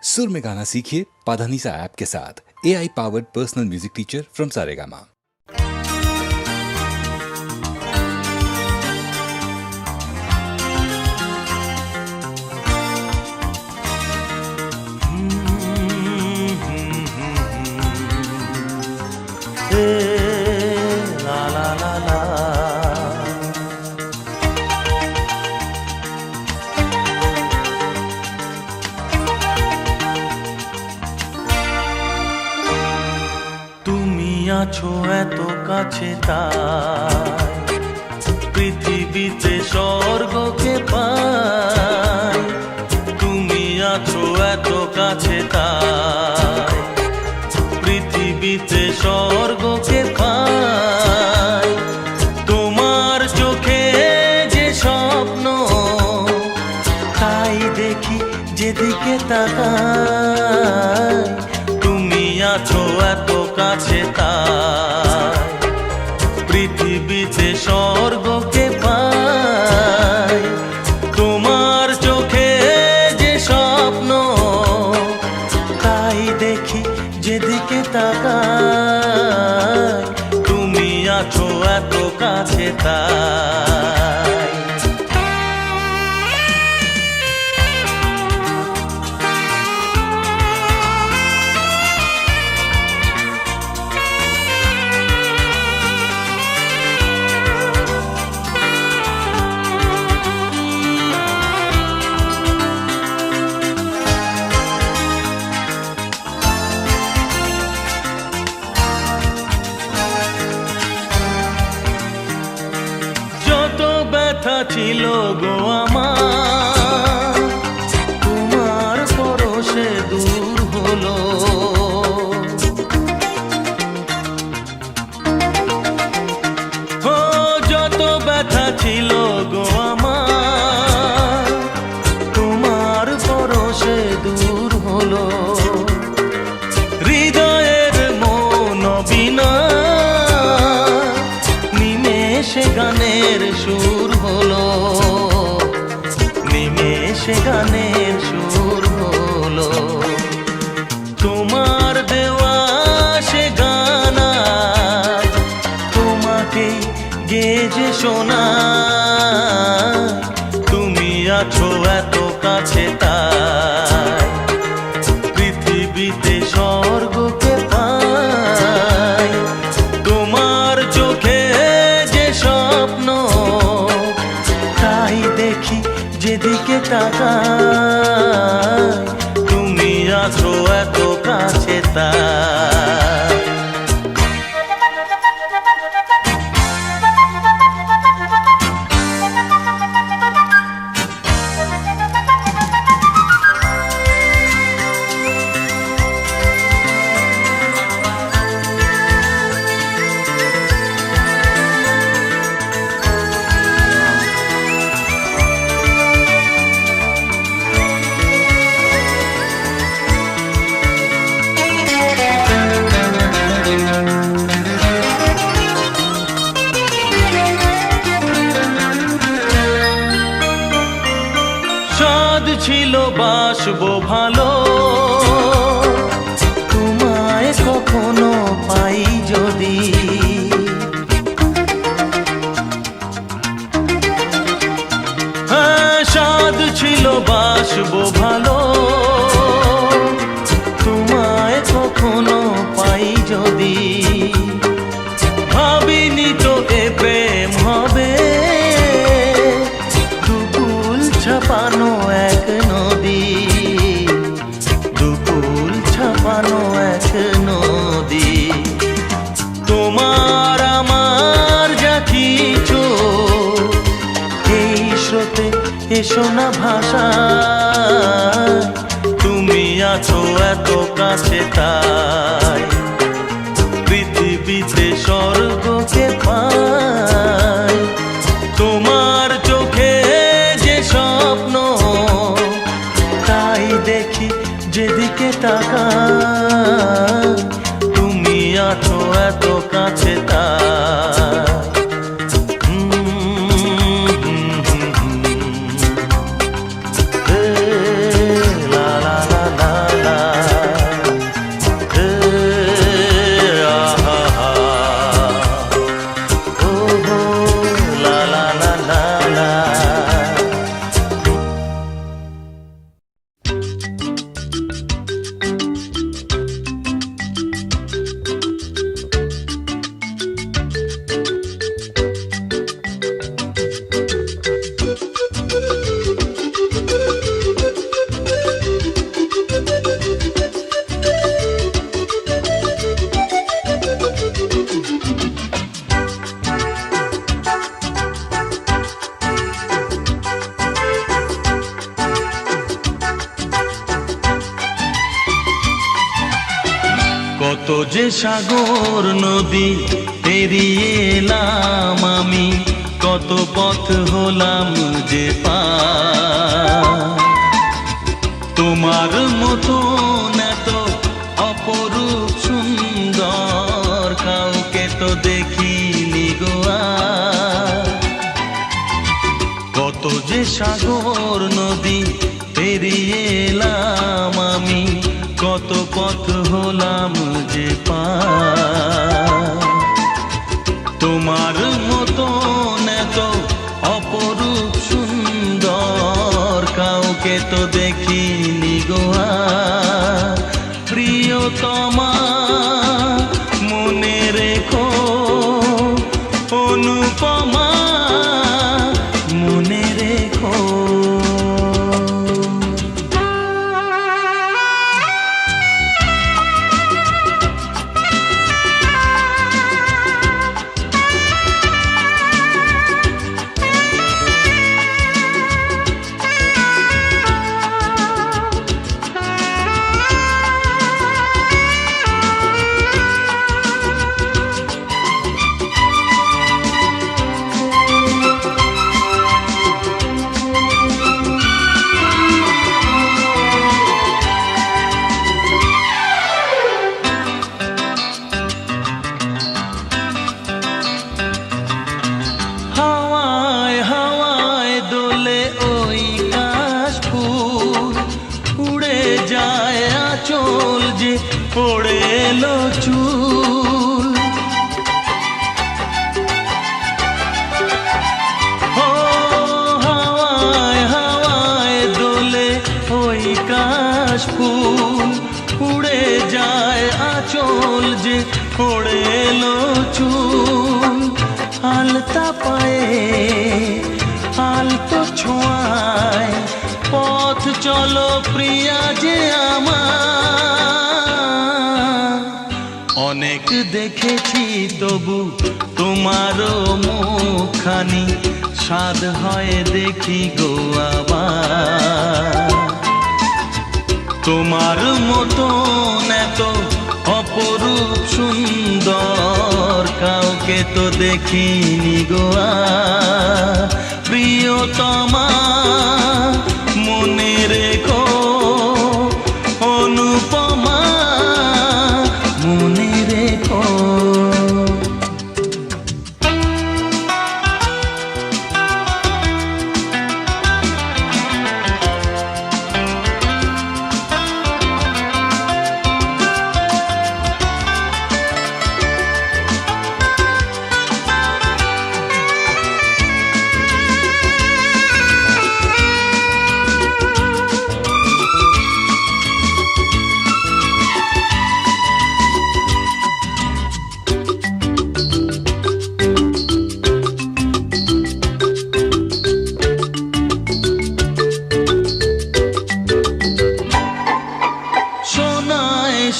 सुर में गाना सीखिए पाधानीसा ऐप के साथ। AI powered personal music teacher from Saregama. আছো এত কাছে তাই পৃথিবীতে স্বর্গকে পাই। তুমি আছো এত কাছে তাই পৃথিবীতে স্বর্গকে পাই। তোমার চোখে যে স্বপ্ন তাই দেখি যেদিকে তাকাই। তুমি আছো এত কাছে তাই পৃথিবীতে স্বর্গকে পাই। তোমার চোখে যে স্বপ্ন তাই দেখি যেদিকে তাকাই। তুমি আছো এত কাছে তাই। ব্যথা ছিল গো আমার তোমার পরশে দূর হলো। ও যত ব্যথা ছিল গো আমার তোমার পরশে দূর হলো। হৃদয়ের মন বিনা নিমেষে গানের সুর হলো। নিমেষে গানের সুর হলো। তোমার দেওয়া সে গানা তোমাকে গেজে শোনা। তুমি আছো এত কাছে তাই পৃথিবীতে স্বর্গকে পাই। তোমার চোখে যে স্বপ্ন তাই দেখি যেদিকে তাকাই। তুমি আছো এত কাছে তাই। ছিল বাসবো ভালো তোমায় কখনো পাই যদি। হ্যাঁ সাধ ছিল বাসবো ভালো তোমায় কখনো পাই যদি। ভাবিনি তো এ প্রেম হবে দুকুল ছাপানো এক নদী। দুকুল ছাপানো এক নদী। তোমার আমার যা কিছু এই স্রোতে এসো না ভাষা। তুমি আছো এত কাছে তাই পৃথিবীতে স্বর্গকে পাই। তোমার চোখে যে স্বপ্ন তাই দেখি যেদিকে তাকাই। তুমি আছো এত কাছে তাই। লা লা লা লা। কত যে সাগর নদী পেরিয়ে এলাম আমি, কত পথ হলাম যে পার। তোমার মতো এত অপরূপ সুন্দর কাউকে তো দেখিনি গো আর। কত যে সাগর নদী পেরিয়ে এলাম আমি, কত পথ হলাম যে পার। তোমার মতো এত অপরূপ সুন্দর কাউকে তো দেখিনি গো আর। প্রিয়তমা মনে রেখো, অনুপমা মনে রেখো। হাওয়ায় হাওয়ায় দোলে ওই কাশফুল, উড়ে যায় আঁচল যে পড়ে এলো চুল। ও হাওয়ায় হাওয়ায় দোলে ওই কাশফুল, উড়ে যায় আঁচল যে পড়ে এলো চুল। আলতা পায়ে আলতো ছোঁয়ায় পথ চলো প্রিয়া যে আমার। অনেক দেখেছি তবু তোমারও মুখখানি, স্বাদ হয় দেখি গো আবার। তোমার মতো এত অপরূপ সুন্দর কাউকে তো দেখিনি গো আর। প্রিয়তমা মনে রেখো, অনুপমা মনে রেখো।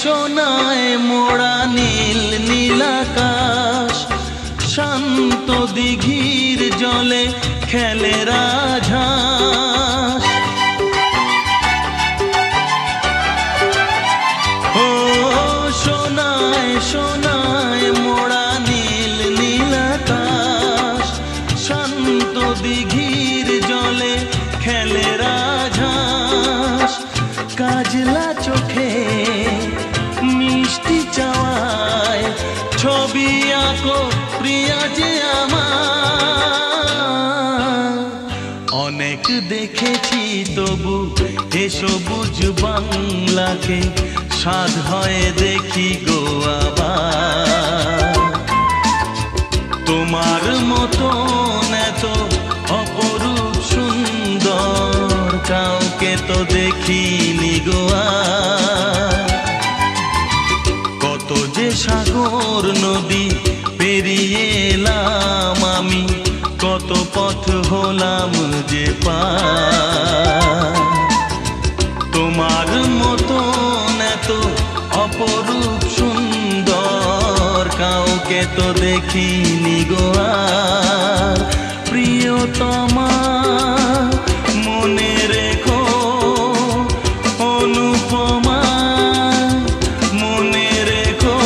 সোনায় মোড়া নীল নীলাকাশ, শান্ত দিঘির জলে খেলে রাজহাঁস। ও সোনায় সোনায় মোড়া নীল নীলাকাশ, শান্ত দিঘির জলে খেলে রাজহাঁস। কাজলা চোখে মিষ্টি চাওয়ায় ছবি আঁকো প্রিয়া যে আমার। অনেক দেখেছি তবু এ সবুজ বাংলাকে, স্বাদ হয় দেখি গো আবার। তোমার মতো এত অপরূপ সুন্দর কাউকে তো দেখিনি গো আর। কত যে সাগর নদী পেরিয়ে এলাম আমি, কত পথ হলাম যে পার। তোমার মতো এত অপরূপ সুন্দর কাউকে তো দেখিনি গো আর। প্রিয়তমা মনে রেখো, অনুপমা মনে রেখো।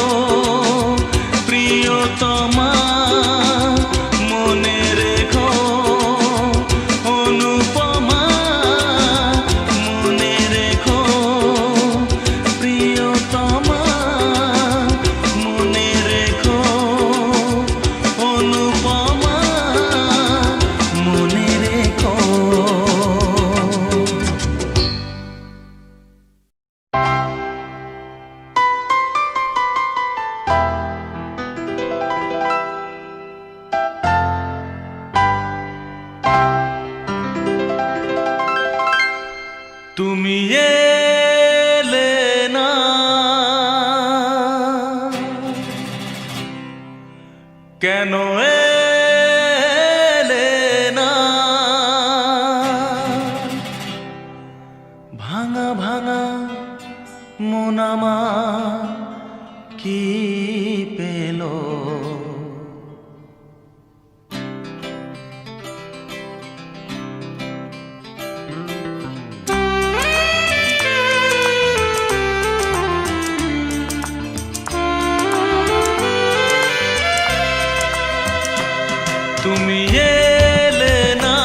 কেন এলে না? ভাঙা ভাঙা মন আমার কি পেল? তুমি এলে না,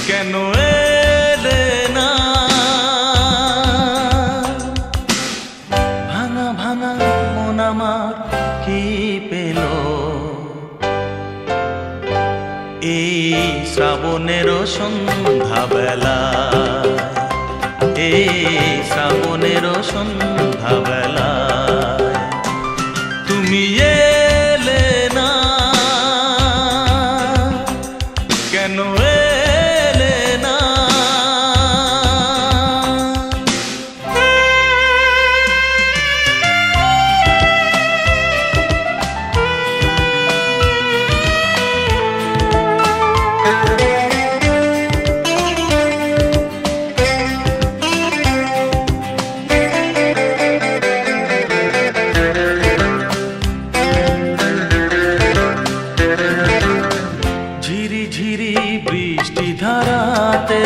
কেন এলে না? ভাঙা ভাঙা মন আমার কি পেল? এই শ্রাবণের সন্ধ্যাবেলা, এই শ্রাবণের সন্ধ্যাবেলা তুমি এলে না, কেন এলে না? ঝিরি ঝিরি বৃষ্টি ধারাতে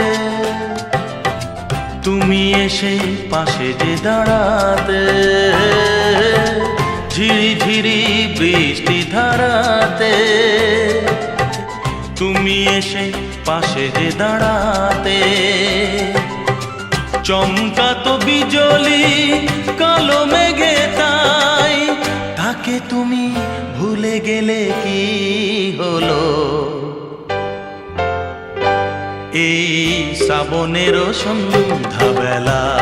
তুমি এসে পাশে যে দাঁড়াতে, ঝিরি ঝিরি বৃষ্টি ধারাতে তুমি এসে পাশে যে দাঁড়াতে, চমকাতো বিজলি কালো মেঘে তাই তাকে তুমি ভুলে গেলে কি হলো? এই শ্রাবণের সন্ধ্যাবেলায়,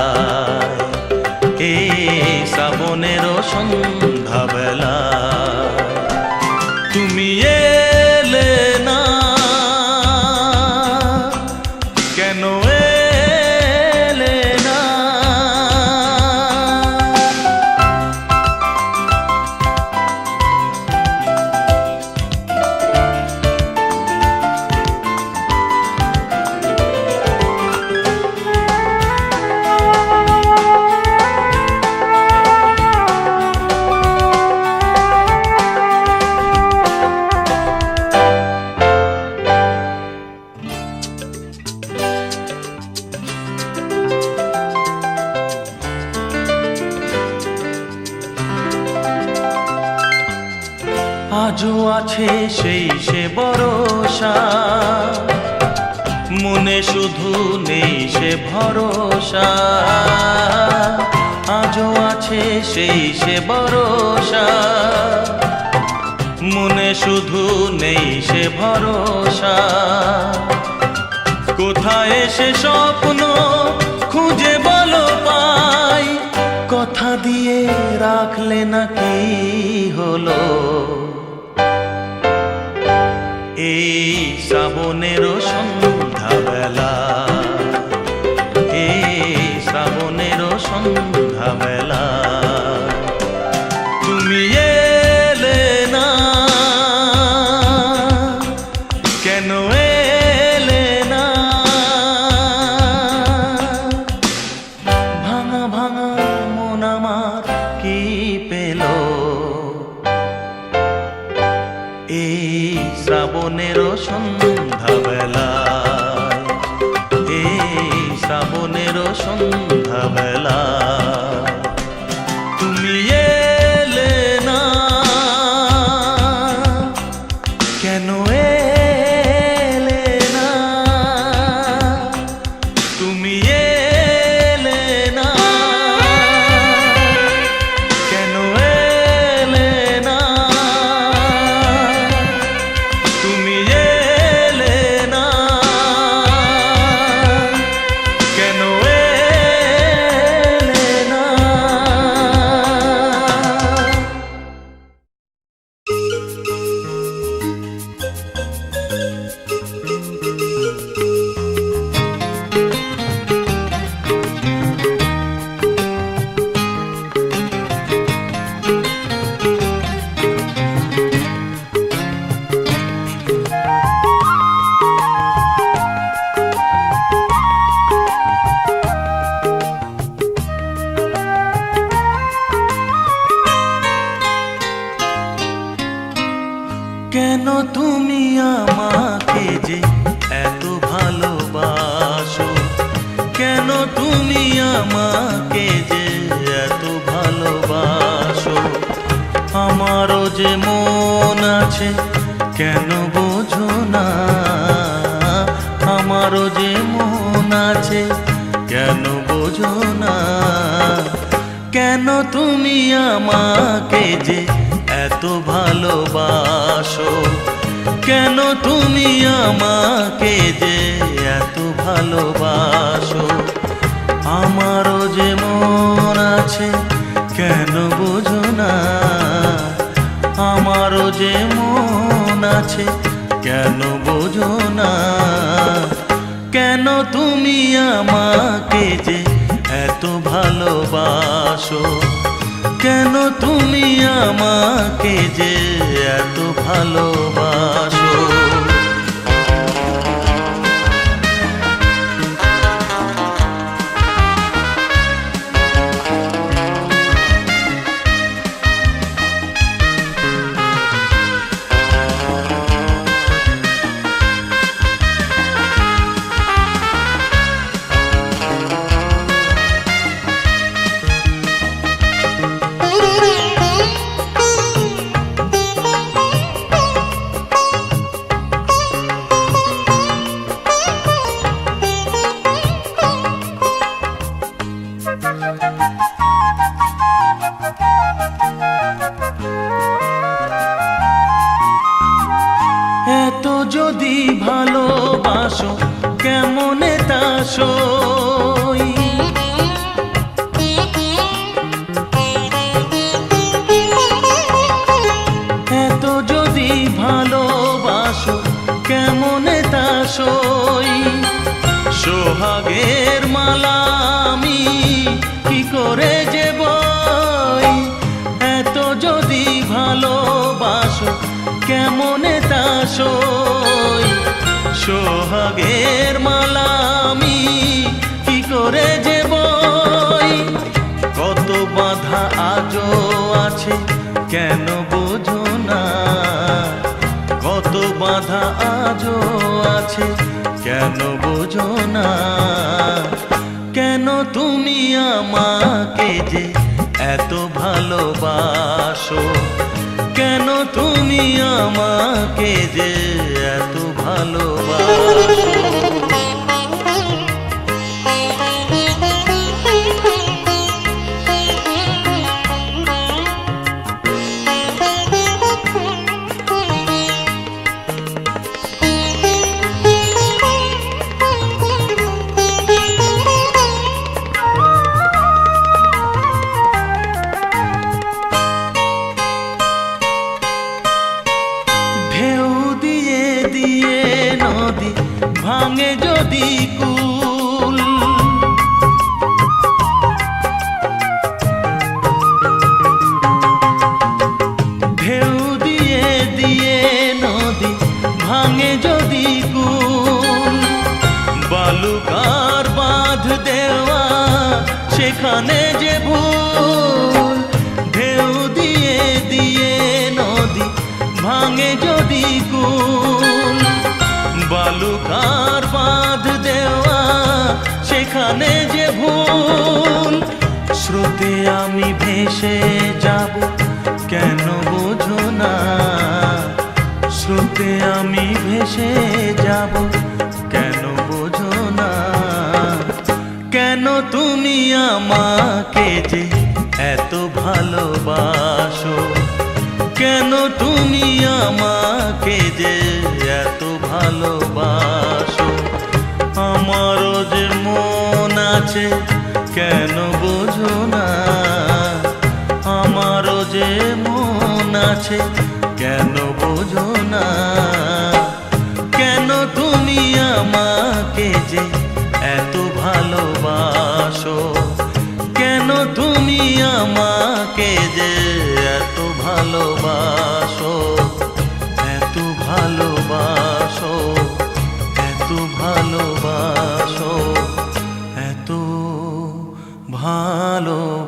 এই শ্রাবণের সন্ধ্যাবেলায় তুমি এলে না, কেন এলে না? আজও আছে সেই সে ভরসা, মনে শুধু নেই সে ভরসা। আজও আছে সেই সে ভরসা, মনে শুধু নেই সে ভরসা। কোথায় সে স্বপ্ন খুঁজে বলো পাই, কথা দিয়ে রাখলে নাকি হলো? এই শ্রাবণের সন্ধ্যাবেলা, এই শ্রাবণের সন্ধ্যাবেলা তুমি এলে না, কেন এলে না? ভাঙা ভাঙা মন আমার কি পেল? এই শ্রাবণের সন্ধ্যাবেলায়, এই শ্রাবণের সন্ধ্যাবেলায় তুমি এলে না, কেন এলে না? তুমি এলে না, কেন এলে না? তুমি এলে না, কেন এলে না? তুমি আমাকে যে এত ভালোবাসো। আমারও যে মন আছে কেন বোঝো না, আমারও যে মন আছে কেন বোঝো না। কেন তুমি আমাকে যে এত ভালোবাসো, কেন তুমি আমাকে যে এত ভালোবাসো। আমারও যে মন আছে কেন বোঝো না, আমারও যে মন আছে কেন বোঝো না। কেন তুমি আমাকে যে এত ভালোবাসো, কেন তুমি আমাকে যে এত ভালোবাসো। এত যদি ভালোবাসো কেমনে তা সই, এত যদি ভালোবাসো কেমনে তা সই। সোহাগের মালা আমি কি করে যে বই, এত যদি ভালোবাসো কেমনে তা সই। সোহাগের মালা আমি কি করে যে বই। কত বাধা আজও আছে কেন বোঝো না, কত বাধা আজও আছে কেন বোঝো না। কেন তুমি আমাকে যে এত ভালোবাসো, কেন তুমি আমাকে যে এত ভালোবাসো। ঢেউ দিয়ে দিয়ে নদী ভাঙে যদি কুল, ঢেউ দিয়ে দিয়ে নদী ভাঙে যদি কুল। বালুকার বাঁধ দেওয়া সেখানে যে ভুল। ঢেউ দিয়ে দিয়ে নদী ভাঙে যদি কুল, বালুকার বাঁধ দেওয়া সেখানে যে ভুল। স্রোতে আমি ভেসে যাব কেন বোঝো না, স্রোতে আমি ভেসে যাব কেন বোঝো না। কেন তুমি আমাকে যে এত ভালোবাসো, কেন তুমি আমাকে যে এত ভালোবাসো। আমারও যে মন আছে কেন বোঝো না, আমারও যে মন আছে কেন বোঝো না। কেন তুমি আমাকে যে এত ভালোবাসো, কেন তুমি আমাকে যে এত ভালোবাসো, এত ভালোবাসো, এত ভালোবাসো, এত ভালোবাসো।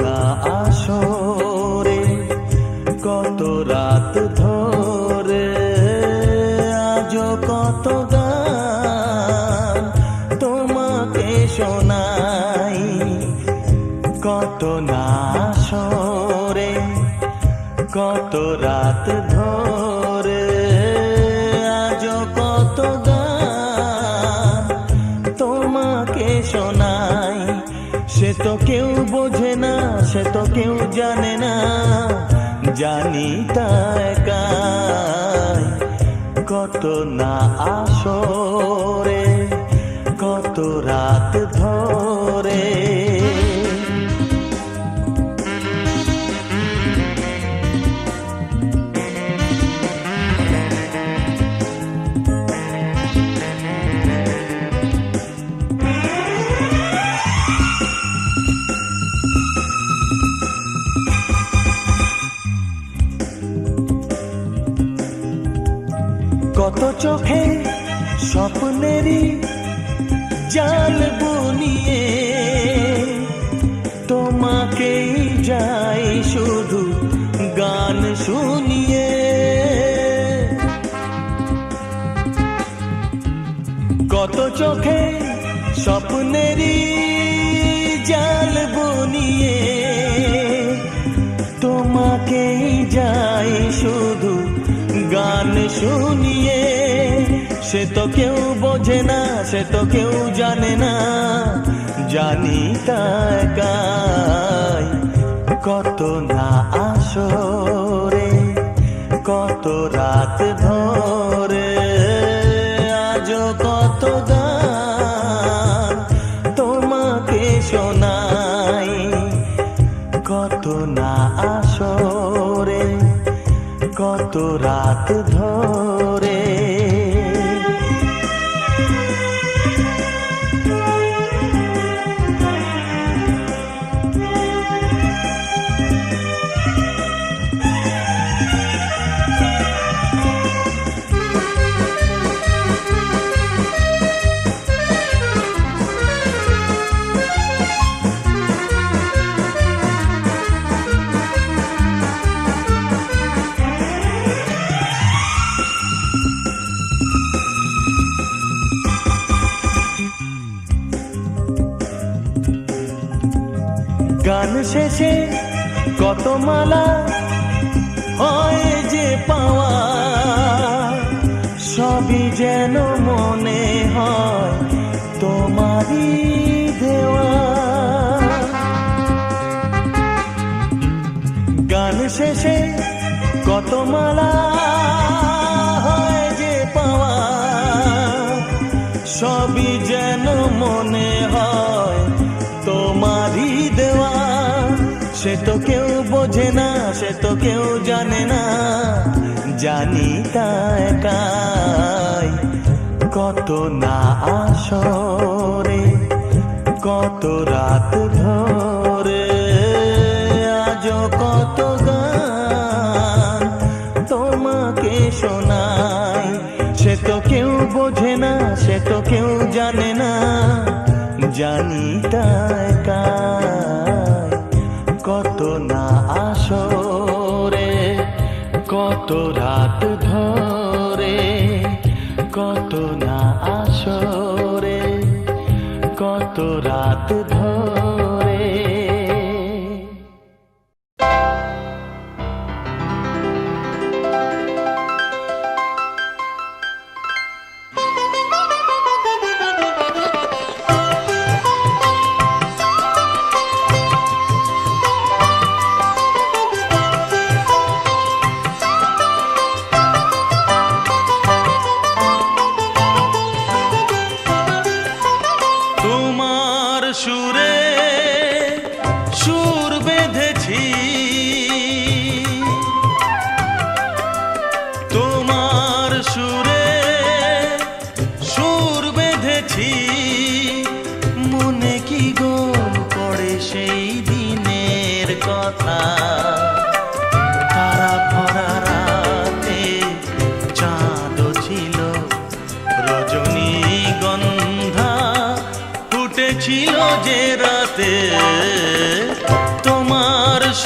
না আসরে, কত রাত ধরে আজও কত গান তোমাকে শোনাই, কত না আসরে, কত রাত ধরে আজও কত গান তোমাকে শোনাই। সে তো কেউ বোঝে না, সে তো কেউ জানে না, জানি তা একাই। কত না আসরে, কত রাত ধরে। কত চোখে স্বপ্নেরই জাল বুনিয়ে তোমাকেই যাই শুধু গান শুনিয়ে। কত চোখে স্বপ্নেরই জাল বুনিয়ে তোমাকেই যাই শুধু গান শুনিয়ে। সে তো কেউ বোঝে না, সে তো কেউ জানে না, জানি তা একাই। কত না আসরে, কত রাত ধরে আজও কত গান তোমাকে শোনাই। কত না আসরে, কত রাত ধরে। গান শেষে কত মালা হয় যে পাওয়া, সবই যেন মনে হয় তোমারই দেওয়া। গান শেষে কত মালা হয় যে পাওয়া, সবই যেন মনে হয় তোমারই দেওয়া। সে তো কেউ বোঝে না, সে তো কেউ জানে না, জানি তা একাই। কত না আসরে, কত রাত ধরে আজও কত গান তোমাকে শোনাই। সে তো কেউ বোঝে না, সে তো কেউ জানে না, জানি তা একাই। কত না আসরে, কত রাত ধরে, কত না আসরে, কত রাত ধরে।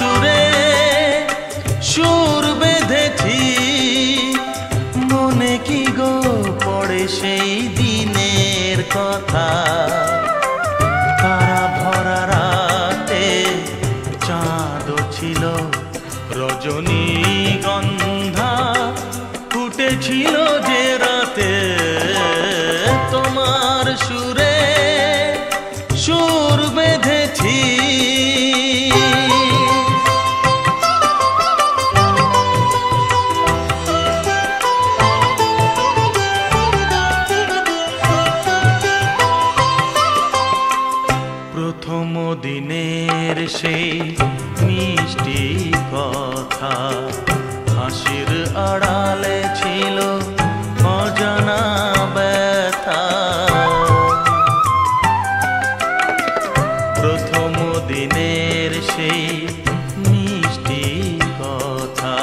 সুরে সুর বেঁধেছি, মনে কি গো পড়ে সেই দিনের কথা। তারা ভরা রাতে চাঁদ ছিল, রজনীগন্ধা ফুটেছিল যে রাতে, তোমার সুরে সুর বেঁধেছি। প্রথম দিনের সেই মিষ্টি কথা, হাসির আড়ালে ছিল অজানা ব্যথা। প্রথম দিনের সেই মিষ্টি কথা,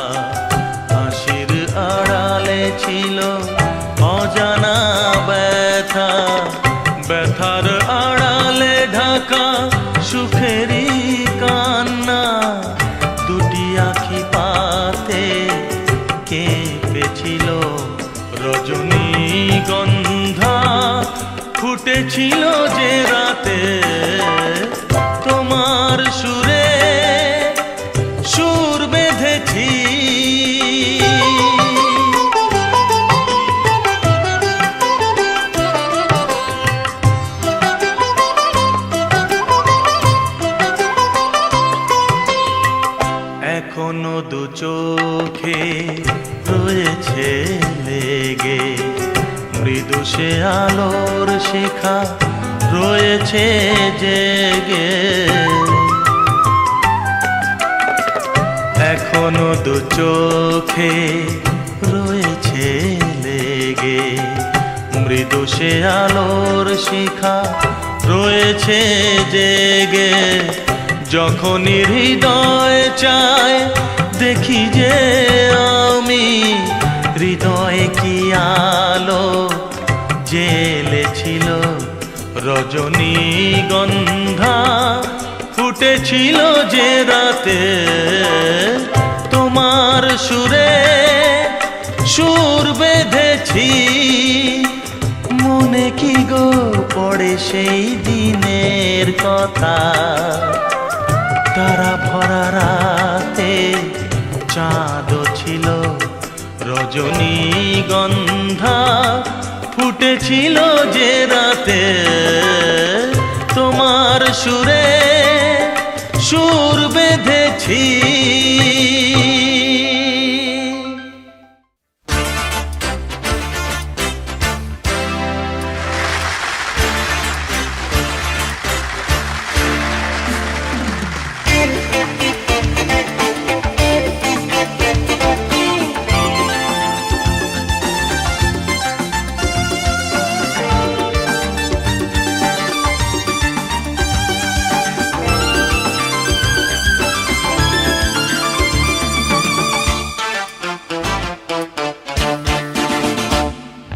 হাসির আড়ালে ছিল অজানা ব্যথা। ব্যথার আড়ালে ঢাকা সুখেরই কান্না, দুটি আখি পাতে কেঁপেছিল রজনীগন্ধা ফুটেছিল যে রাতে, তোমার সুরে সুর বেঁধেছি। এখনো দু চোখে রয়েছে লেগে, মৃদু সে আলোর শিখা রয়েছে জেগে। এখনো দু চোখে রয়েছে লেগে, মৃদু সে আলোর শিখা রয়েছে জেগে। যখনই হৃদয় চায় দেখি যে আমি, হৃদয়ে কি আলো জ্বেলেছিল, রজনীগন্ধা ফুটেছিল যে রাতে, তোমার সুরে সুর বেঁধেছি। মনে কি গো পড়ে সেই দিনের কথা। তারা ভরা রাতে চাঁদ ছিল, রজনীগন্ধা ফুটেছিল যে রাতে, তোমার সুরে সুর বেঁধেছি।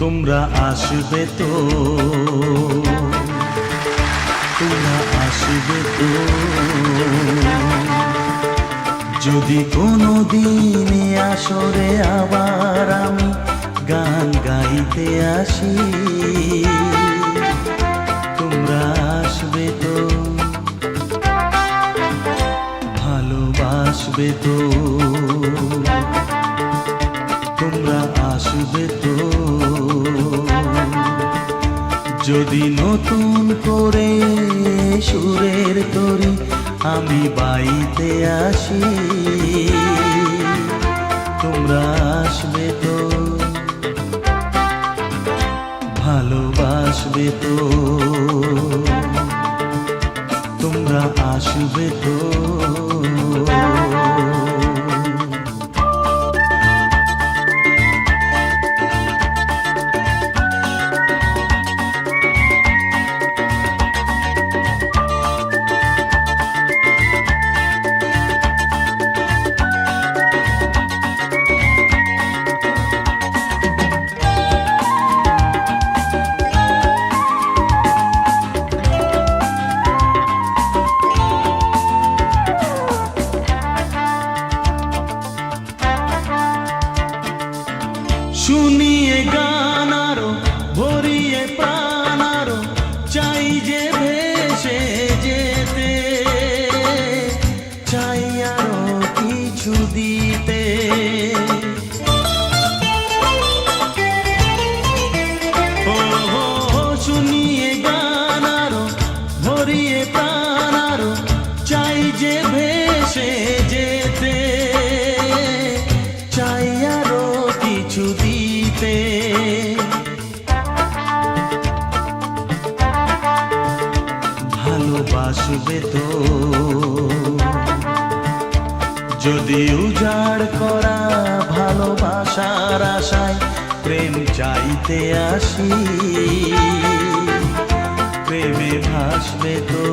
তোমরা আসবে তো, তোমরা আসবে তো, যদি কোনো দিনে আসরে আবার আমি গান গাইতে আসি। তোমরা আসবে তো, ভালোবাসবে তো, তোমরা আসবে তো, যদি নতুন করে সুরের তরি আমি বাইতে আসি। তোমরা আসবে তো, ভালোবাসবে তো, তোমরা আসবে তো। শুনিয়ে গান আরো ভরিয়ে প্রাণ আরো চাই যে ভেসে যেতে, চাই আরো কিছু দিতে। শুনিয়ে গান আরো ভরিয়ে প্রাণ আরো চাই যে ভেসে যেতে, চাই আরো কিছু দিতে। ভালোবাসবে তো যদি উজাড় করা ভালোবাসার আশায় প্রেম চাইতে আসি, প্রেমে ভাসবে তো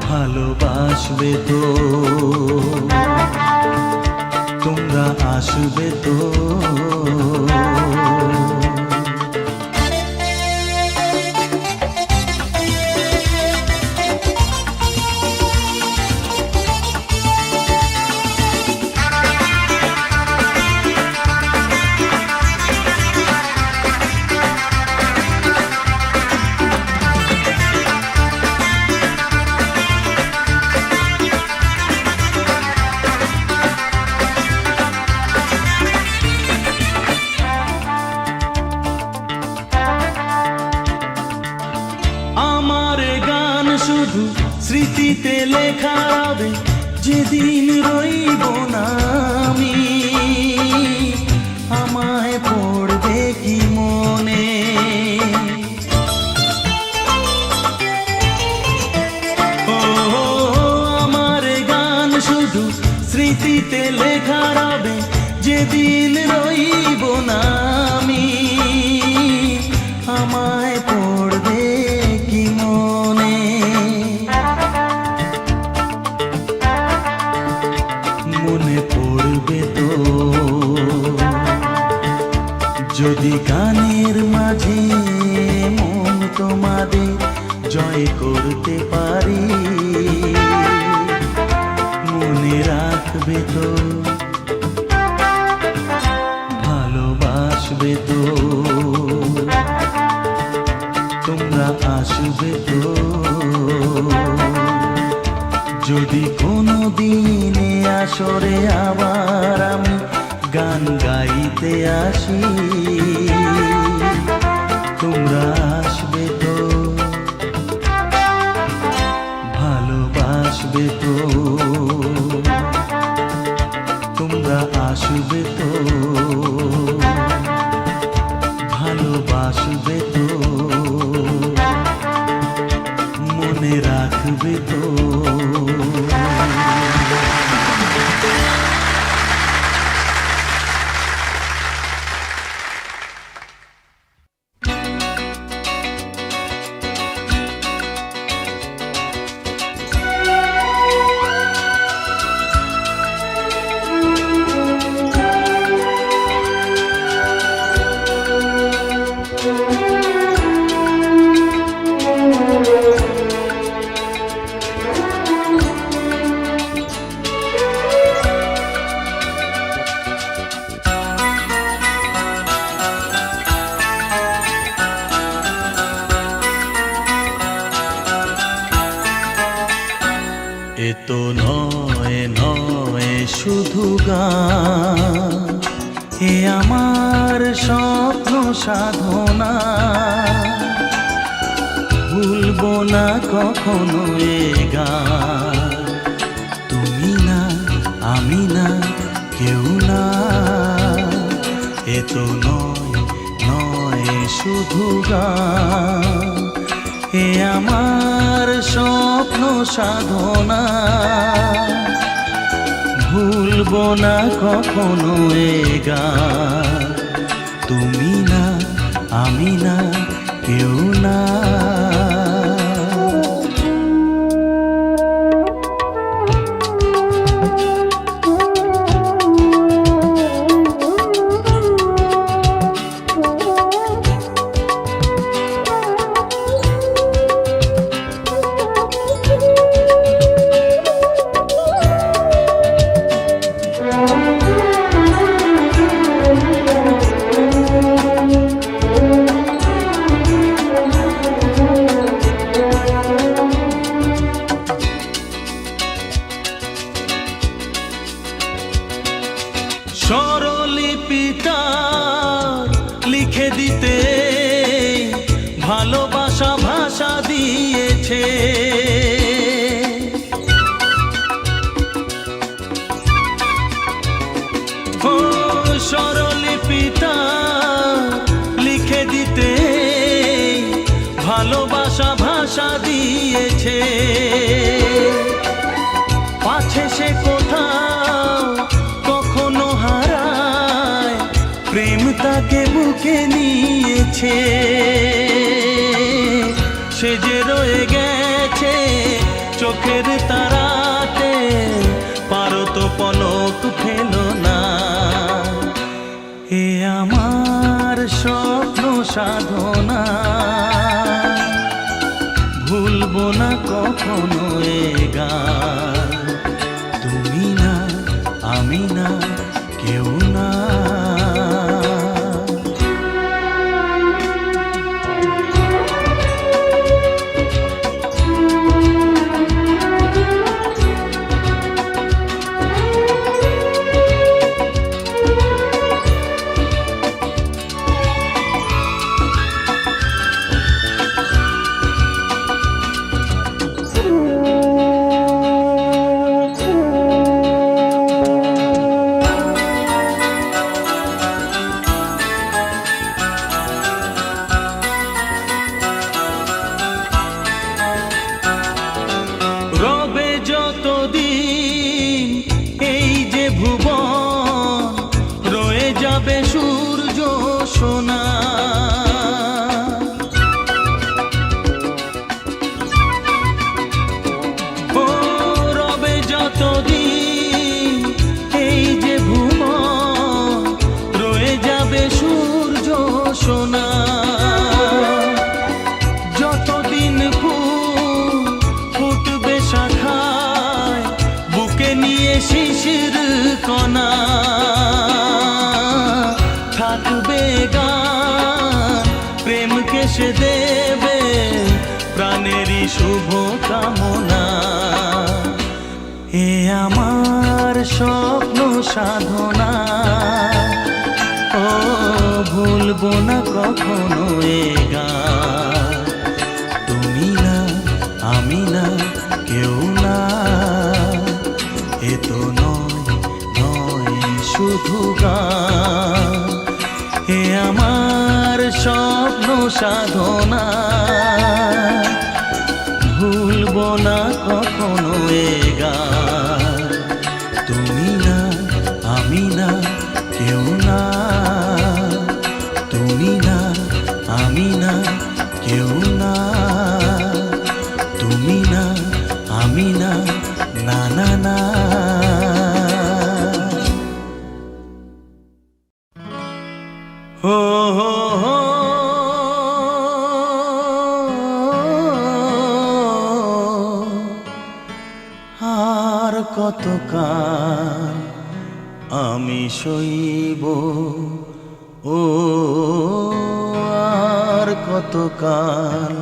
ভালোবাসবে তো তোমরা আসবে তো। আমার গান শুধু স্মৃতিতে লেখা হবে, যেদিন রইব না আমি, আমায় পড়বে কি মনে। ও আমার গান শুধু স্মৃতিতে লেখা হবে, যেদিন রইব না আমি, আমায় পড়বে কি মনে। মনে পড়বে তো যদি গানের মাঝে মন তোমাদের জয় করতে পারি। মনে রাখবে তো ভালোবাসবে তো তোমরা আসবে তো। যদি কোনো দিনে আসরে আবার আমি গান গাইতে আসি, তোমরা আসবে তো ভালোবাসবে তো তোমরা আসবে তো ভালোবাসবে তো মনে রাখবে তো। এ তো নয় নয় শুধু গান, এ আমার স্বপ্ন সাধনা। ভুলবো না কখনো এ গান, তুমি না আমি না কেউ না। এ তো নয় নয় শুধু গান, এ আমার স্বপ্ন সাধনা। ভুলবো না কখনো এ গান, তুমি না আমি না কেউ না। স্বরলিপিটা লিখে দিতে ভালোবাসা ভাষা দিয়েছে। ও স্বরলিপিটা লিখে দিতে ভালোবাসা ভাষা দিয়েছে। পাছে সে কোথাও কখনো হারায়, প্রেম তাকে বুকে নিয়েছে। সে যে রয়ে গেছে চোখের তারাতে, পারো তো পলক ফেলো না। এ আমার স্বপ্ন সাধনা, ভুলবো না কখনো এ গান। তুমি না, আমি না, কেউ না। রবে যতদিন এই যে ভুবন, রয়ে যাবে সূর্য সোনা। ও রবে যতদিন এই যে ভুবন, রয়ে যাবে সূর্য সোনা। যতদিন ফুটবে শাখায়, বুকে নিয়ে শিশির কণা, থাকবে গান প্রেমকে সে দেবে প্রাণেরই শুভ কামনা। এ আমার স্বপ্ন সাধনা, ও ভুলবো না কখনো এ গান। তুমি না, আমি না, কেউ না। এ তো নয় শুধু গান। এ আমার স্বপ্ন সাধনা, ভুলবো না কখনো এ গান। তুমি না, আমি না, কেউ না। তুমি না, আমি না, কেউ না। তুমি না, আমি না, না না না। হো হো হো, আর কতকাল আমি সইব, ও আর কতকাল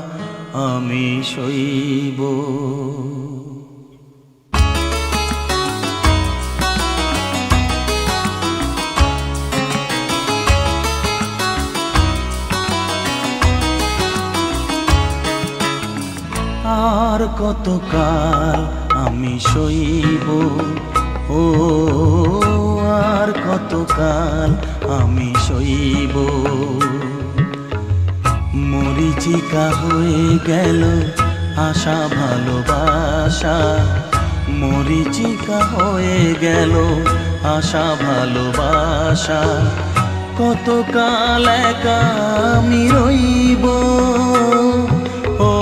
আমি সইব। আর কতকাল আমি সইব, ও আর কতকাল আমি সইব। মরিচিকা হয়ে গেল আশা ভালোবাসা, মরিচিকা হয়ে গেল আশা ভালোবাসা। কতকাল একা আমি রইব, ও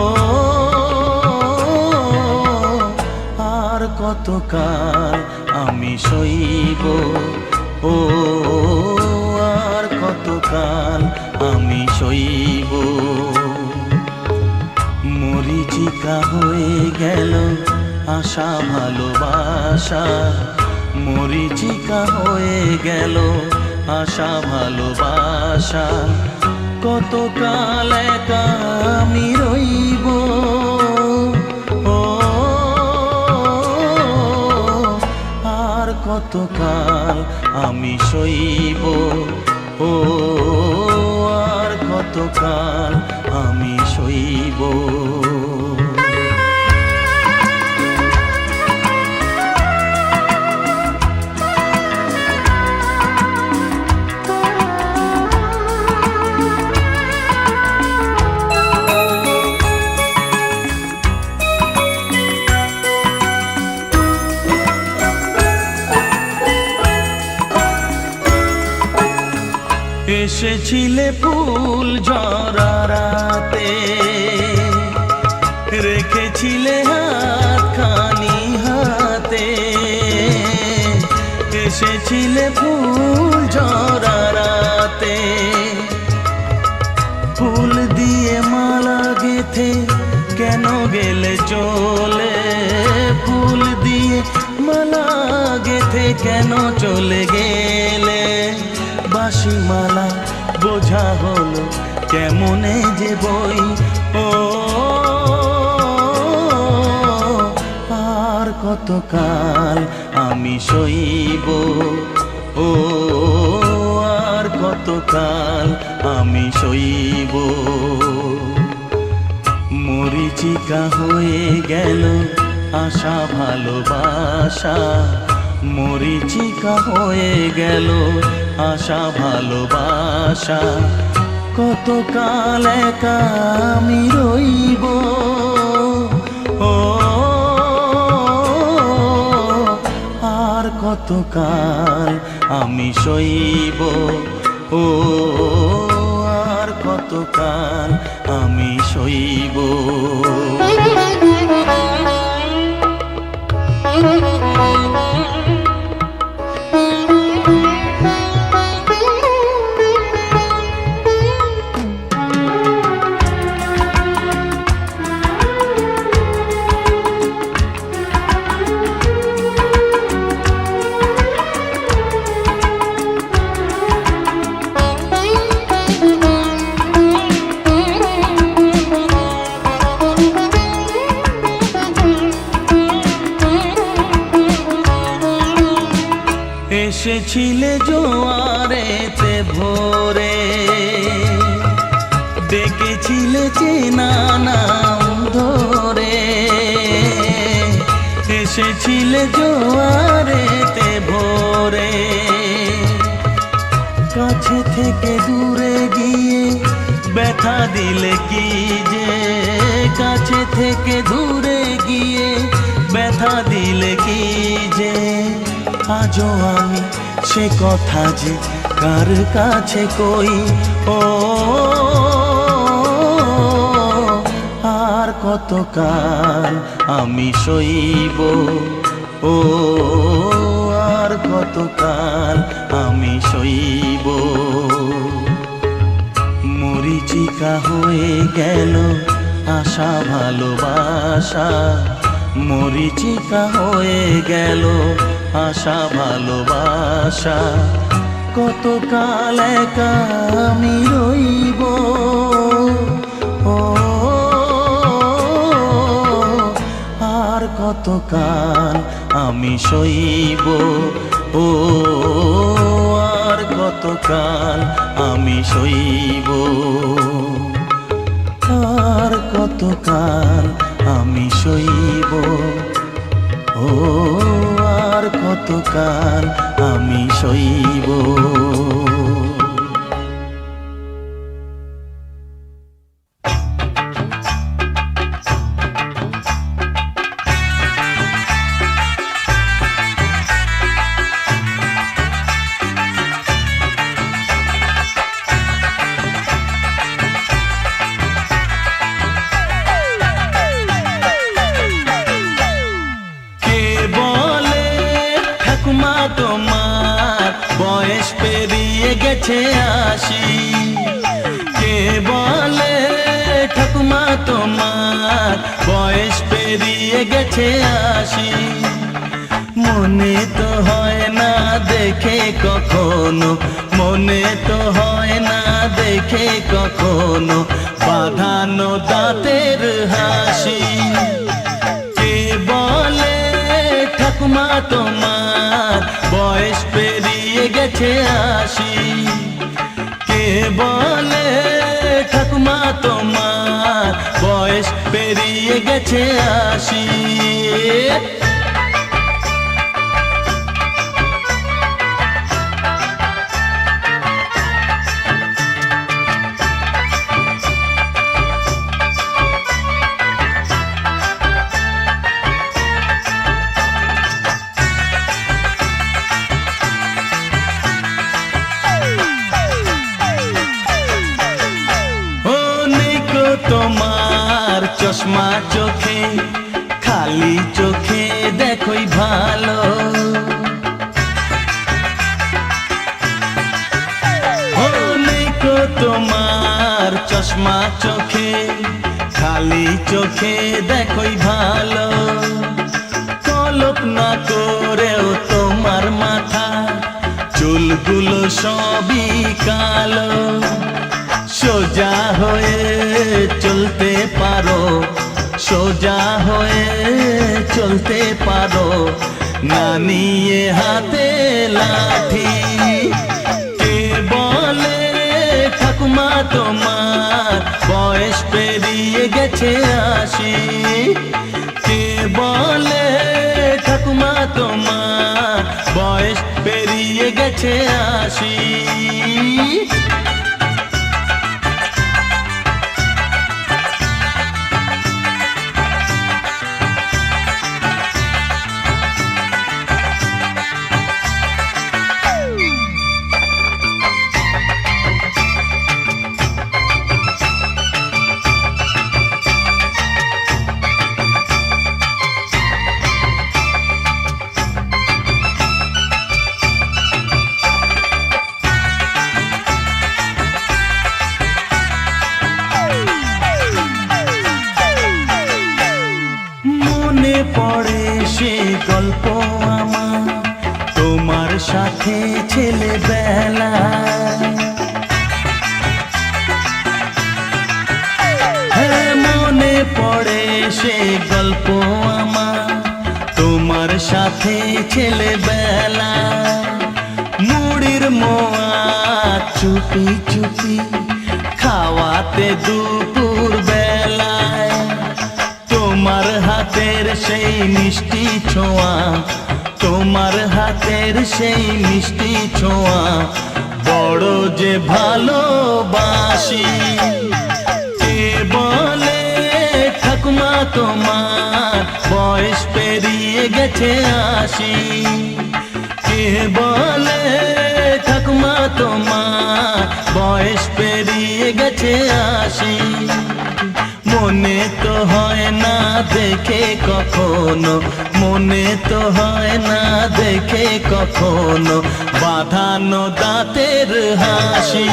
আর কতকাল আমি সইব, ও আর কতকাল আমি সইব। মরিচিকা হয়ে গেল আশা ভালোবাসা, মরিচিকা হয়ে গেল আশা ভালোবাসা। কতকাল একা আমি রইব, ও আর কতকাল আমি সইব, ও আর কতকাল আমি সইব। এসেছিলে ফুল ঝরা রাতে, রেখেছিলে হাতখানি হাতে। এসেছিলে ফুল ঝরা রাতে, ফুল দিয়ে মালা গেথে কেন গেলে চলে? ফুল দিয়ে মালা গেথে কেন চলে গেলে? বাঁশি মালা বোঝা হলো কেমনে যে বই, ও আর কতকাল আমি সইব, ও আর কতকাল আমি সইব। মরিচিকা হয়ে গেল আশা ভালোবাসা, মরিচিকা হয়ে গেল আশা ভালোবাসা। কতকাল একা আমি রইব, ও আর কতকাল আমি সইব, ও আর কতকাল আমি সইব। এসেছিলে জোয়ারেতে ভোরে, ডেকেছিলে চেনা নাম ধরে। এসেছিলে জোয়ারেতে ভোরে, কাছে থেকে দূরে গিয়ে ব্যথা দিলে কি যে? কাছে থেকে দূরে গিয়ে ব্যথা দিলে কি যে? আজও আমি সে কথা যে কার কাছে কই, ও আর কতকাল আমি সইব, ও আর কতকাল আমি সইব। মরিচিকা হয়ে গেল আশা ভালোবাসা, মরিচিকা হয়ে গেল আশা ভালোবাসা। কতকাল একা আমি রইব, ও আর কতকাল আমি সইব, ও আর কতকাল আমি সইব, আর কতকাল আমি সইব, ও আর কতকাল আমি সইব। বয়স পেরিয়ে গেছে আশি, কে বলে ঠাকুমা তোমার বয়স পেরিয়ে গেছে আশি? মনে তো হয় না দেখে কখনো, মনে তো হয় না দেখে কখনো বাঁধানো দাঁতের হাসি। কে বলে ঠাকুমা তোমার গেছে আসি। কে বলে ঠাকুমা তোমার বয়স পেরিয়ে গেছে আসি। তোমার চশমা চোখে খালি চোখে দেখোই ভালো। তোমার চশমা চোখে খালি চোখে দেখোই ভালো। কল্পনা করেও তোমার মাথা চুলগুলো সবই কালো। সোজা হয়ে চলতে পারো, সোজা হয়ে চলতে পারো, না নিয়ে হাতে লাঠি। কে বলে ঠাকুমা তোমার বয়স পেরিয়ে গেছে আসি। কে বলে ঠাকুমা তোমার বয়স পেরিয়ে গেছে আসি। পড়ে সে গল্প আমার তোমার সাথে ছেলেবেলা। মনে পড়ে সে গল্প আমার তোমার সাথে ছেলেবেলা। মুড়ির মোয়া চুপি চুপি খাওয়াতে দুপুর বেলায়। তোমার হাতের সেই মিষ্টি ছোঁয়া, তোমার হাতের সেই মিষ্টি ছোঁয়া বড় যে ভালোবাসি। কে বলে ঠাকুমা তোমার বয়স পেরিয়ে গেছে আসি। কে বলে ঠাকুমা তোমার বয়স পেরিয়ে গেছে আসি। মনে তো হয় না দেখে কখনো, মনে তো হয় না দেখে কখনো বাঁধানো দাঁতের হাসি।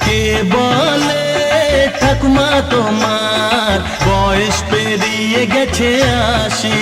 কে বলে ঠাকুমা তোমার বয়স পেরিয়ে গেছে আসি।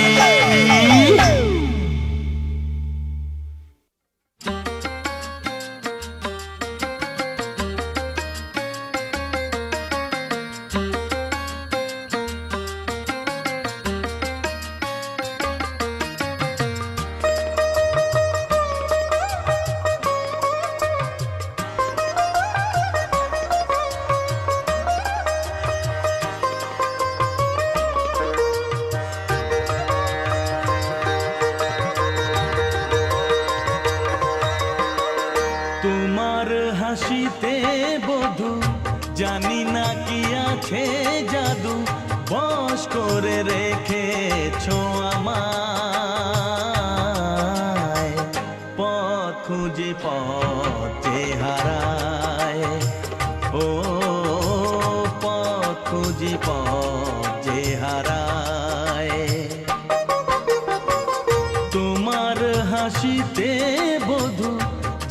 তোমার হাসিতে বধু জানি না কি আছে জাদু, বশ করে রেখেছো আমায়। পথ খুঁজে পথে হারায়, ও পথ খুঁজে পথে হারায়। তোমার হাসিতে বধু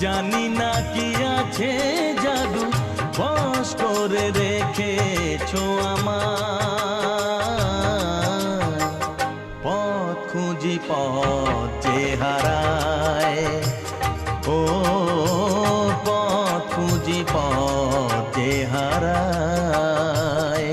জানি না কি আছে জাদু, বশ করে রেখেছো আমায়। পথ খুঁজি পথ যে হারায়, ও পথ খুঁজি পথ যে হারায়।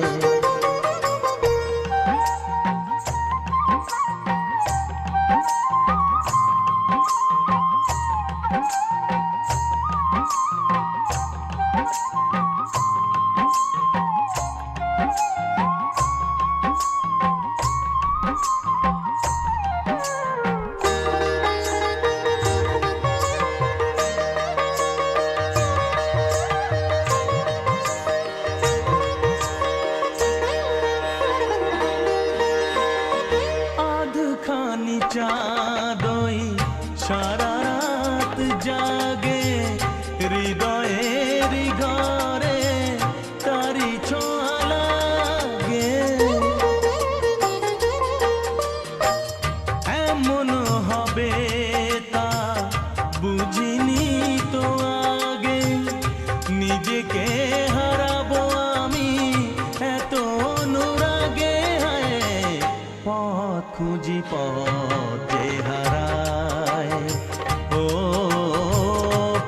খুঁজি পথ যে হারায়, ও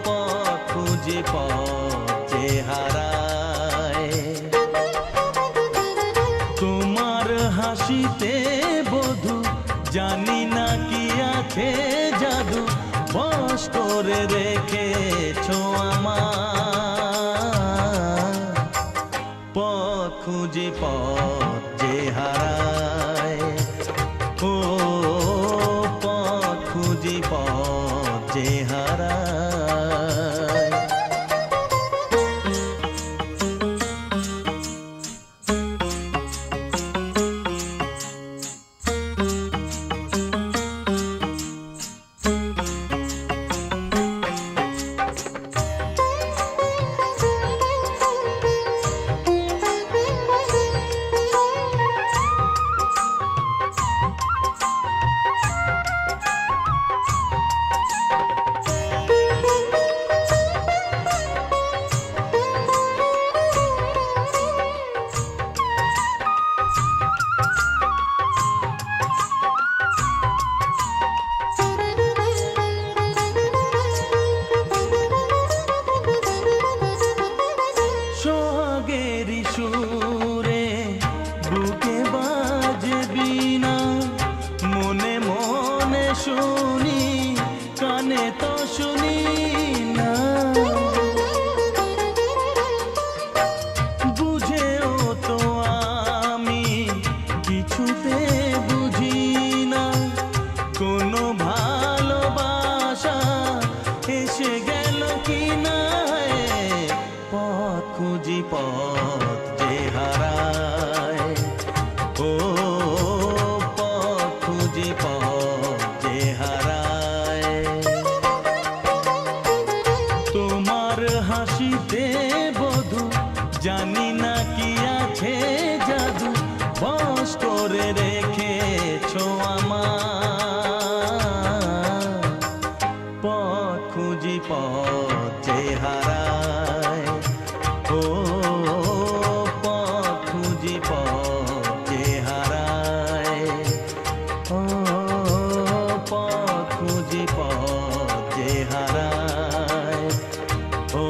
পথ খুঁজি পথ যে হারায়। তোমার হাসিতে বধু জানি না কি আছে জাদু, বশ করে রেখেছো আমার। পথ খুঁজি পথ যে হারায়, ও পথ খুঁজি পথ যে হারায়। সোহাগেরি সুরে বুকে বাজে বীণা, মনে মনে শুনি কানে তো শুনি না। বুঝেও তো আমি কিছুতে বুঝি না, কোনো ভালোবাসা এসে গেল কি না। পথ খুঁজি পথ যে হারায়, ও পথ খুঁজি পথ যে হারায়। তোমার হাসিতে বধু জানি না কি আছে জাদু, বশ করে রেখেছো আমার। পথ খুঁজি পথ যে হারায়, ও পথ খুঁজি পথ যে হারায়, ও পথ খুঁজি পথ যে হারায়, ও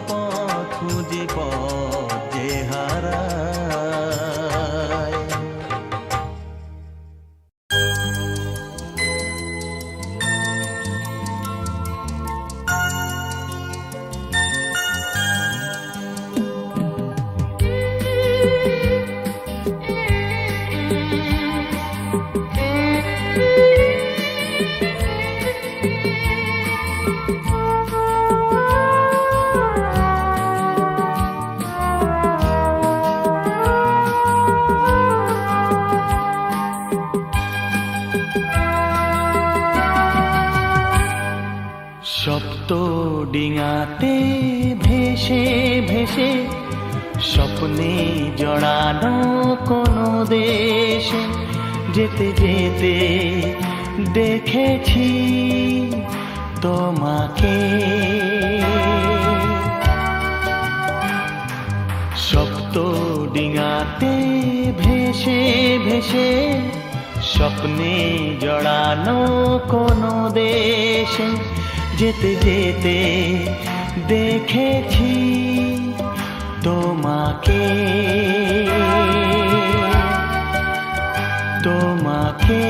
পথ খুঁজি পথ যে হারায়। সপ্ত ডিঙাতে ভেসে ভেসে স্বপ্নে জড়ানো কোনো দেশে যেতে যেতে দেখেছি তোমাকে। সপ্ত ডিঙাতে ভেসে ভেসে স্বপ্নে জড়ানো কোনো দেশে যেতে যেতে দেখেছি তোমাকে, তোমাকে।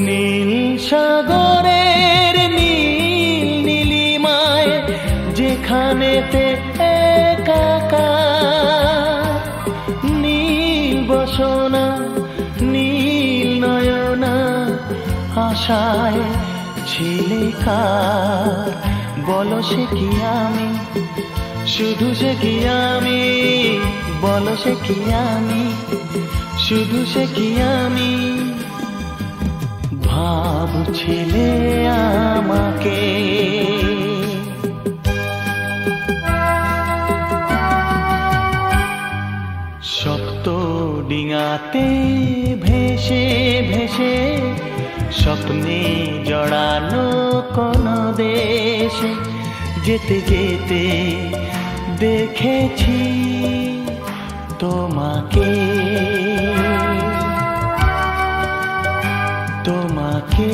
নীল সাগরের নীল নীলিমায় যেখানেতে একাকার, নীল বসনা নীল নয়না আশায় ছিলিকার। বলো সে কি আমি, শুধু সে কি আমি বলো সে কি আমি, শুধু সে কি আমি, ভাবছিলে আমাকে। শক্ত ডিঙাতে ভেসে ভেসে স্বপ্নে জড়ানো কোন দেশে যেতে যেতে দেখেছি তোমাকে, তোমাকে।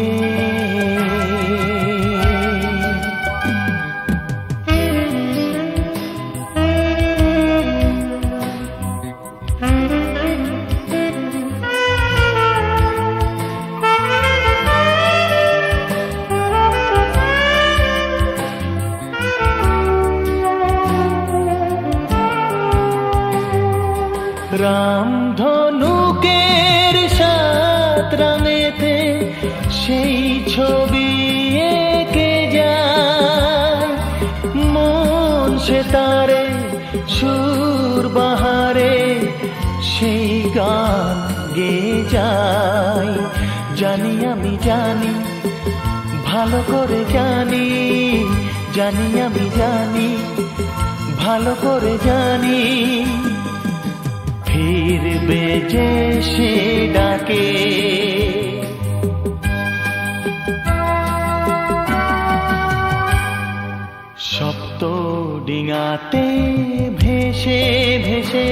রামধনুকের সাত রাঙেতে সেই ছবি এঁকে যায়, মন সে তারে সুর বাহারে সেই গান গেয়ে যায়। জানি আমি জানি, ভালো করে জানি, জানি আমি জানি, ভালো করে জানি, ফিরবে যে সে ডাকে। সপ্ত ডিঙাতে ভেসে ভেসে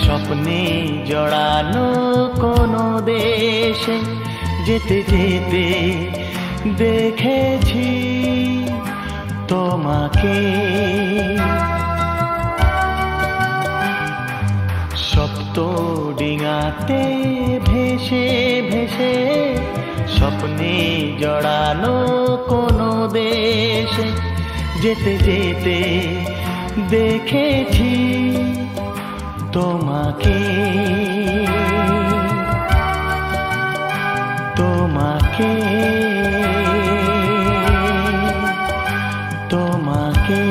স্বপ্নে জড়ানো কোন দেশে যেতে যেতে দেখেছি তোমাকে। সপ্ত ডিঙাতে ভেসে ভেসে স্বপ্নে জড়ানো কোন দেশে যেতে যেতে দেখেছি তোমাকে, তোমাকে, তোমাকে।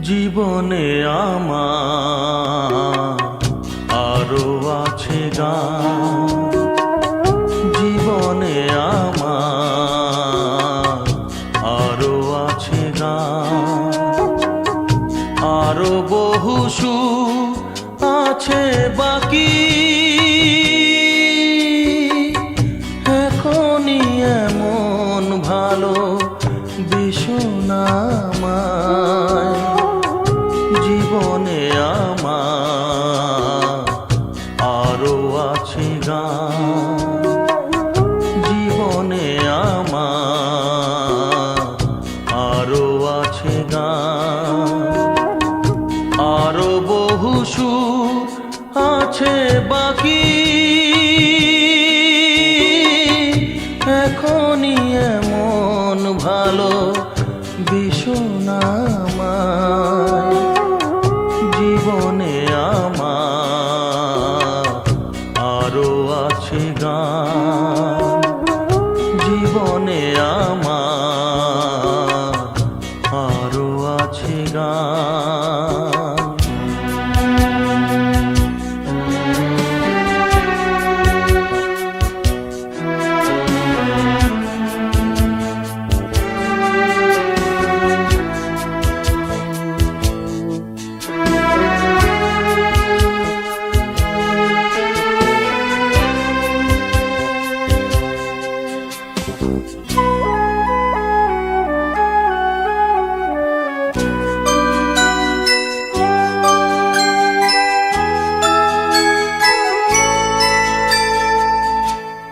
জীবনে আমার আরো আছে গান, জীবনে আমার আরো আছে গান, আরো বহু সুর আছে বাকি, এখনই এমন ভালো বিছানা আমায়। জীবনে আমার আরো আছে গান, জীবনে আমার আরো আছে গান, আরো বহু সুর আছে বাকি, এখনই এমন ভালো বিছানা আমায়। জীবনে আমার আরো আছে গান, জীবনে আমার আরো আছে গান।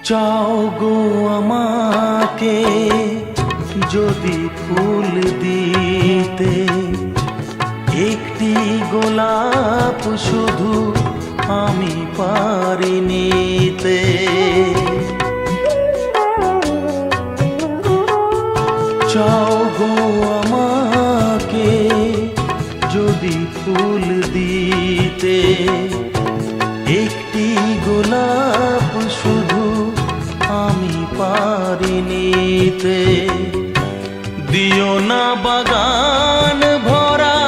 চাও গো আমাকে যদি ফুল দিতে, একটি গোলাপ শুধু আমি পারি নিতে। চাও গো আমাকে যদি ফুল দিতে, একটি গোলাপ শুধু আমি পারি নিতে। দিও না বাগান ভরা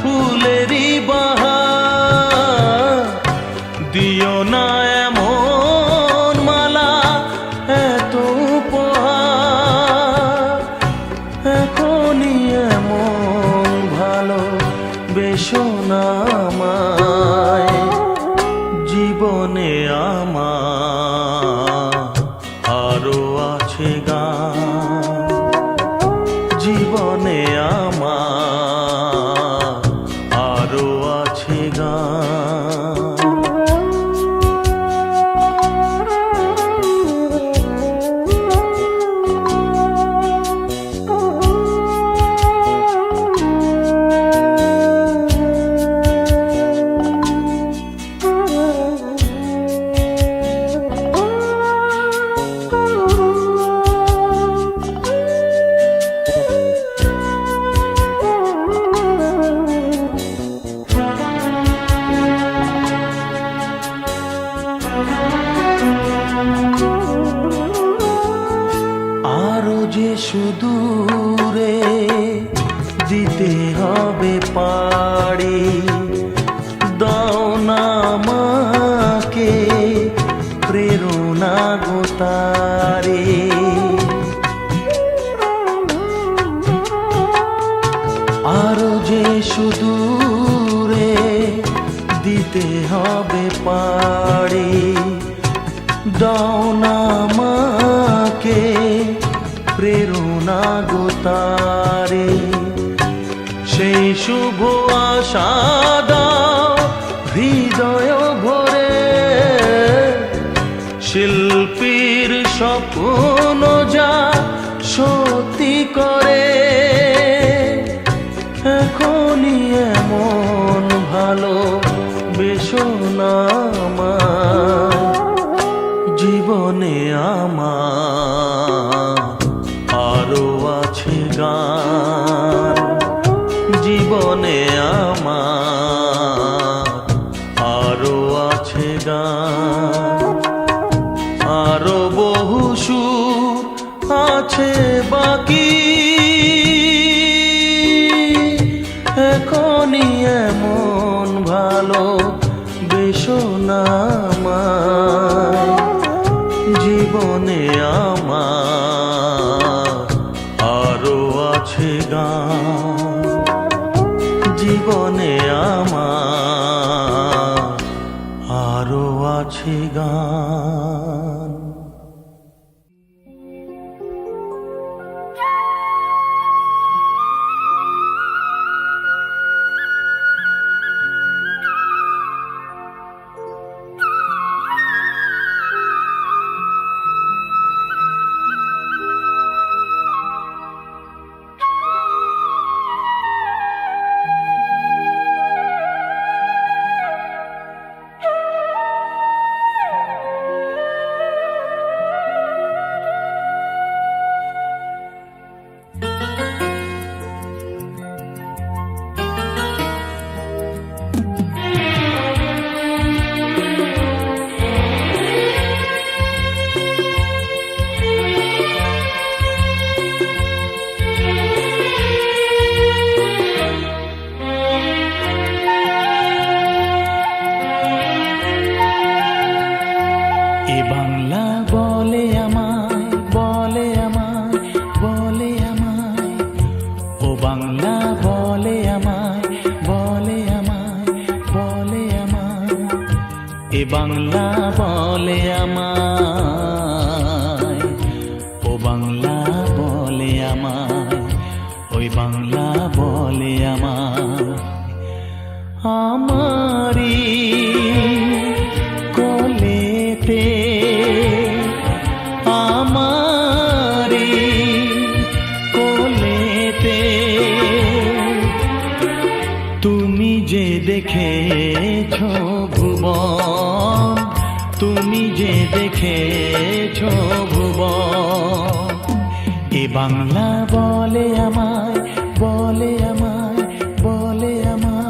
ফুলেরই বাহার, দিও না এমন মালা এত উপহার। এখনই এমন ভালো বেশো না আমায়, জীবনে আমার আরো আছে গান। জীবনে আমার আরো আছে গান। আরো যে সুদূরে দিতে হবে পাড়ি, দাও না আমাকে প্রেরণা গো তারে। আরো যে সুদূরে দিতে হবে পাড়ি, দাও না আমাকে প্রেরণা গো তারে। সেই শুভ আশা দাও হৃদয় ভরে, শিল্পীর স্বপ্ন যা সত্যি করে। এখনই এমন ভালো বেশো না আমায়, জীবনে আমার আরো আছে গান। জীবনে আমার আরো আছে গান। আরো বহু সুর আছে বাকি, এখনই এমন ভালো বেশো না আমায়, জীবনে আমার আরো আছে গান। জীবনে আমার আরো আছে গান। এ বাংলা বলে আমায়, ও বাংলা বলে আমায়, ওই বাংলা বলে আমায়, আমারি কোলেতে তুমি যে দেখেছো ভুবন। এ বাংলা বলে আমায়, বলে আমায়, বলে আমায়।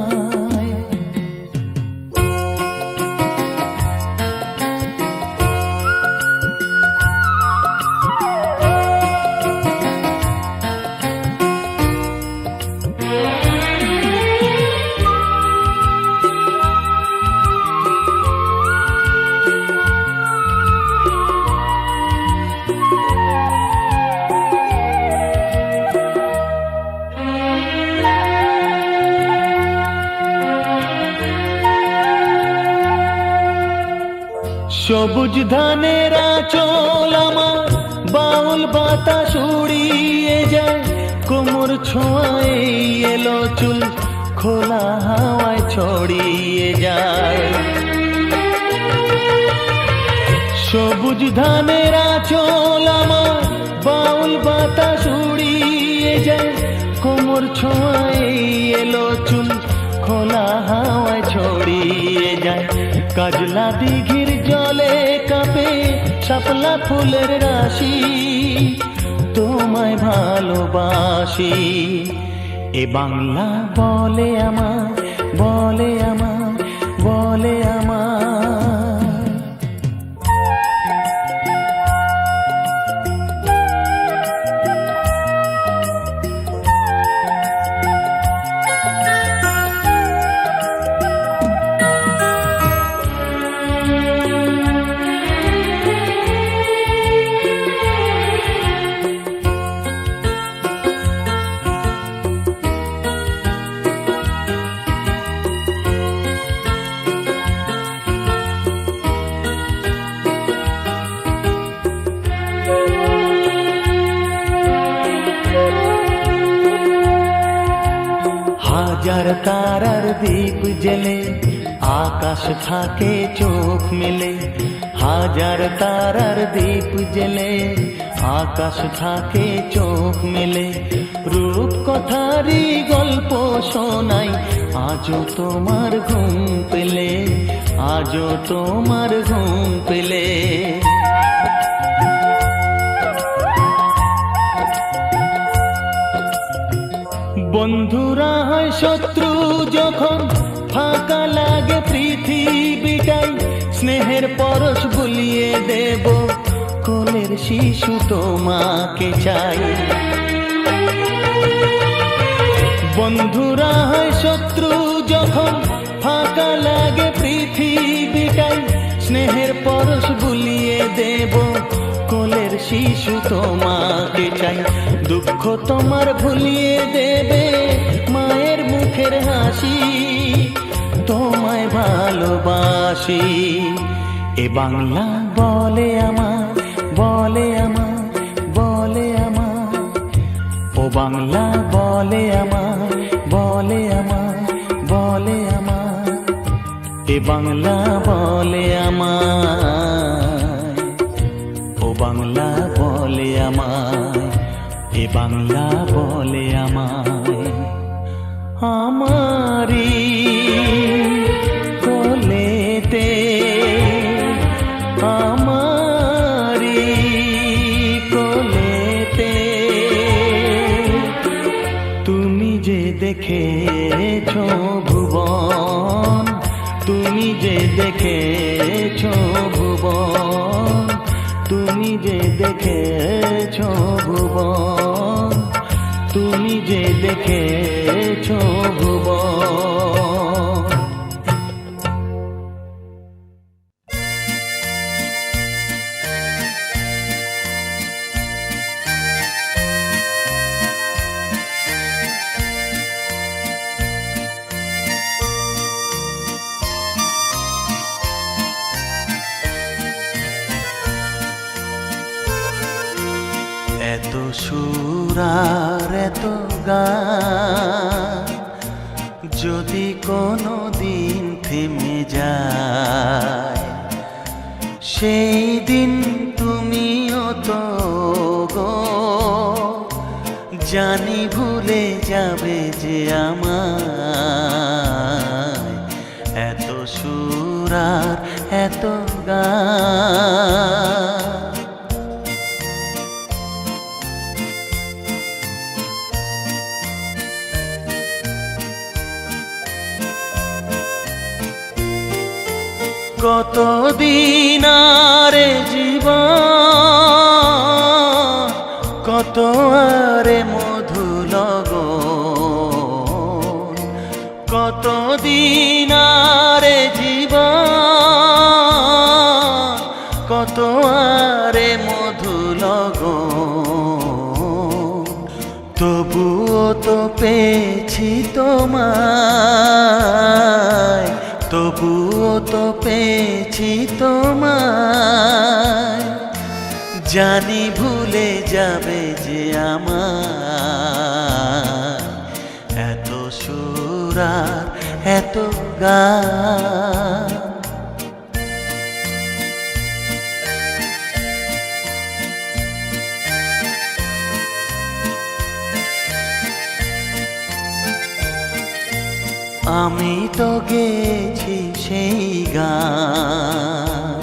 সবুজ ধানের আঁচল আমার, বাউল বাতাস উড়িয়ে যায়, কোমর ছোঁয়ায় এলো চুল, খোলা হাওয়ায় ছড়িয়ে যায়। সবুজ ধানের আঁচল আমার, বাউল বাতাস উড়িয়ে যায়, কোমর ছোঁয়ায় এলো চুল, খোলা হাওয়ায় ছড়িয়ে যায়। কাজলা দিঘির জলে কাঁপে শাপলা ফুলের রাশি, তোমায় ভালোবাসি। এ বাংলা বলে আমায়, বলে আমায়, বলে আমায়। হাজার তারার দীপ জেলে আকাশ থাকে চোখ মেলে, হাজার তারার দীপ জেলে আকাশ থাকে চোখ মেলে। রূপ কথারই গল্প শোনাই, আজও তোমার ঘুম পেলে, আজও তোমার ঘুম পেলে। বন্ধুরা হয় শত্রু যখন, ফাঁকা লাগে পৃথিবীটাই, স্নেহের পরশ বুলিয়ে দেব, কোলের শিশু তোমাকে চাই। বন্ধুরা হয় শত্রু যখন, ফাঁকা লাগে পৃথিবীটাই, স্নেহের পরশ বুলিয়ে দেব, কোলের শিশু তোমাকে চাই। দুঃখ তোমার ভুলিয়ে দেবে মায়ের মুখের হাসি, তোমায় ভালোবাসি। এ বাংলা বলে আমায়, বলে আমায়, বলে আমায়। ও বাংলা বলে আমায়, বলে আমায়, বলে আমায়। এ বাংলা বলে আমায়, ও বাংলা বলে আমায়, এ বাংলা বলে আমায়। আমারি কোলেতে, আমারি কোলেতে, তুমি যে দেখেছো ভুবন, তুমি যে দেখেছো ভুবন, তুমি যে দেখেছো ভুবন, তুমি যে দেখেছো ভুবন। এত সুর আর এত গান যদি কোনো দিন থেমে যায়, সেই দিন তুমিও তো গো জানি ভুলে যাবে যে আমায়। এত সুর আর এত গান। কতদিন আরে জীবন, কত আরে মধু লগন, কতদিন আরে জীবন, কত আরে মধু লগন, তবুও তো পেয়েছি তোমায়, তবুও তো পেয়েছি তোমায়, জানি ভুলে যাবে যে আমার এত সুর আর এত গান। আমি তো গেছি সেই গান,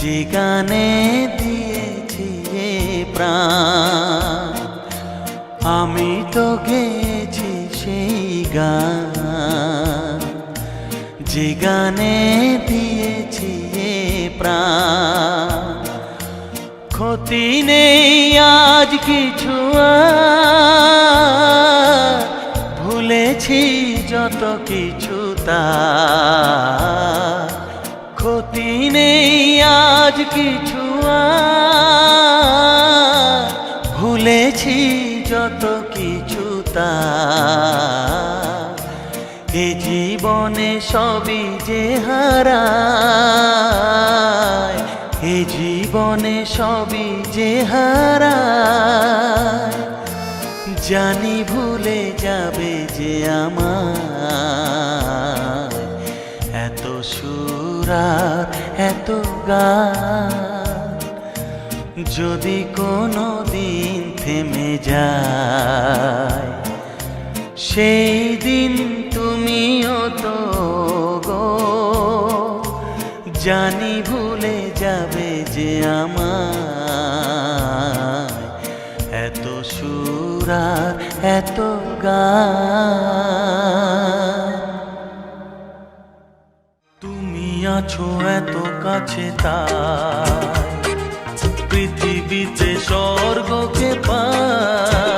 যে গানে দিয়েছি এ প্রাণ। আমি তো গেছি সেই গান, যে গানে দিয়েছি এ প্রাণ। ক্ষতি নেই আজ কিছু আর, ভুলেছি যত কিছু তার। ক্ষতি নেই আজ কিছু আর, ভুলেছি যত কিছু তার। এ জীবনে সবই যে হারায়, এ জীবনে সবই যে হারায়, জানি ভুলে যাবে যে আমার এত সুর আর এত গান। যদি কোনো দিন থেমে যায়, সেই দিন তুমিও তো গো, জানি ভুলে যাবে যে আমার এত সুর আর এত গান। তুমি আছো এত কাছে তাই, পৃথিবীতে স্বর্গকে পাই।